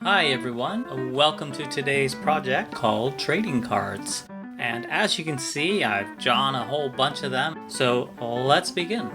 Hi everyone, welcome to today's project called Trading Cards. And as you can see, I've drawn a whole bunch of them, so let's begin.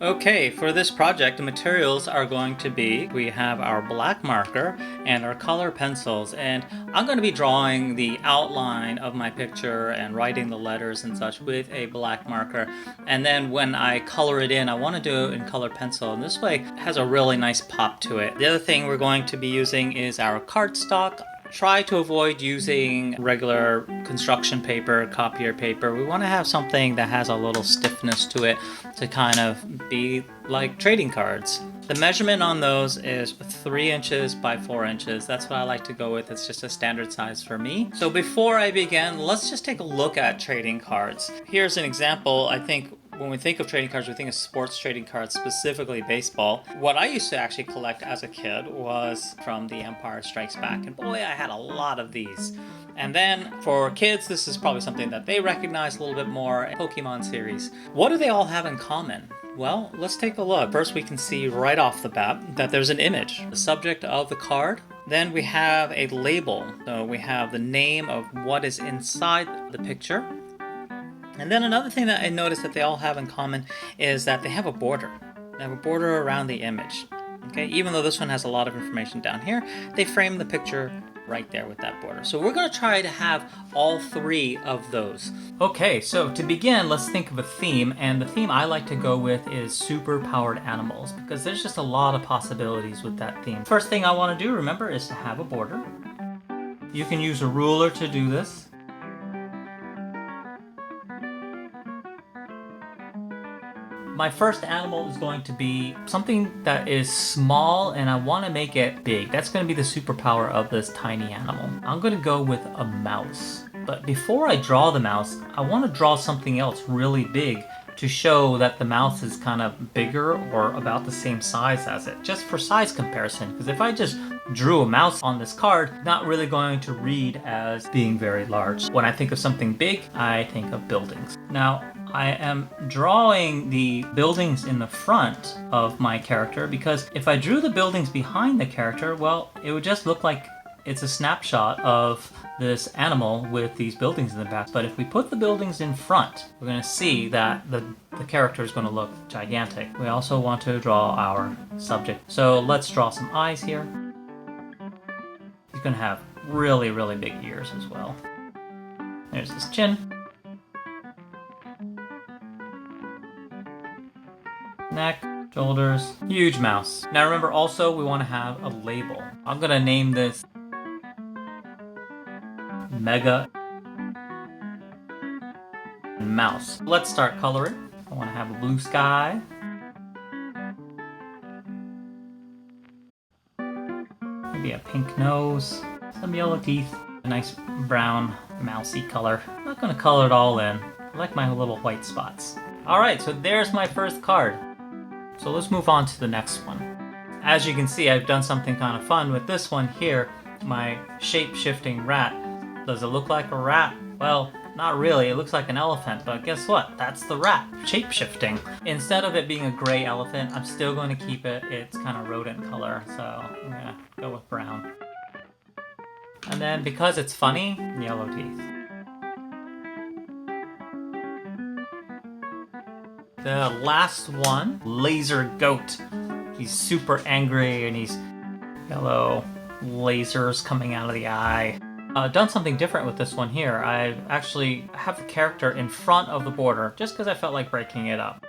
Okay, for this project, the materials are going to be, we have our black marker and our color pencils, and I'm going to be drawing the outline of my picture and writing the letters and such with a black marker. And then when I color it in, I want to do it in color pencil, and this way it has a really nice pop to it. The other thing we're going to be using is our cardstock. Try to avoid using regular construction paper, copier paper. We want to have something that has a little stiffness to it to kind of be like trading cards. The measurement on those is 3 inches by 4 inches. That's what I like to go with. It's just a standard size for me. So before I begin, let's just take a look at trading cards. Here's an example. I think when we think of trading cards, we think of sports trading cards, specifically baseball. What I used to actually collect as a kid was from The Empire Strikes Back, and boy, I had a lot of these. And then for kids, this is probably something that they recognize a little bit more, Pokemon series. What do they all have in common? Well, let's take a look. First, we can see right off the bat that there's an image, the subject of the card. Then we have a label. So we have the name of what is inside the picture. And then another thing that I noticed that they all have in common is that they have a border. They have a border around the image. Okay, even though this one has a lot of information down here, they frame the picture right there with that border. So we're going to try to have all 3 of those. Okay, so to begin, let's think of a theme, and the theme I like to go with is super-powered animals, because there's just a lot of possibilities with that theme. First thing I want to do, remember, is to have a border. You can use a ruler to do this. My first animal is going to be something that is small, and I want to make it big. That's going to be the superpower of this tiny animal. I'm going to go with a mouse. But before I draw the mouse, I want to draw something else really big to show that the mouse is kind of bigger or about the same size as it, just for size comparison. Because if I just drew a mouse on this card, not really going to read as being very large. When I think of something big, I think of buildings. Now, I am drawing the buildings in the front of my character because if I drew the buildings behind the character, well, it would just look like it's a snapshot of this animal with these buildings in the back. But if we put the buildings in front, we're going to see that the character is going to look gigantic. We also want to draw our subject. So let's draw some eyes here. He's going to have really, really big ears as well. There's his chin. Neck, shoulders, huge mouse. Now remember also we want to have a label. I'm going to name this Mega Mouse. Let's start coloring. I want to have a blue sky. Maybe a pink nose, some yellow teeth, a nice brown mousy color. I'm not going to color it all in. I like my little white spots. Alright, so there's my first card. So let's move on to the next one. As you can see, I've done something kind of fun with this one here, my shape-shifting rat. Does it look like a rat? Well, not really. It looks like an elephant, but guess what? That's the rat, shape-shifting. Instead of it being a gray elephant, I'm still going to keep it its kind of rodent color, so I'm going to go with brown. And then because it's funny, yellow teeth. The last one, Laser Goat. He's super angry and he's yellow lasers coming out of the eye. I've done something different with this one here. I actually have the character in front of the border just because I felt like breaking it up.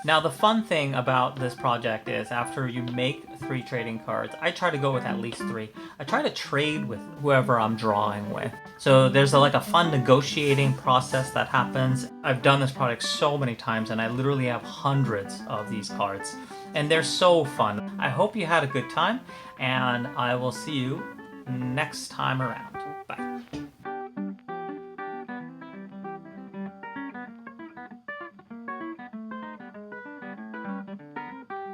Now the fun thing about this project is after you make 3 trading cards, I try to go with at least 3. I try to trade with whoever I'm drawing with. So there's like a fun negotiating process that happens. I've done this project so many times and I literally have hundreds of these cards. And they're so fun. I hope you had a good time and I will see you next time around.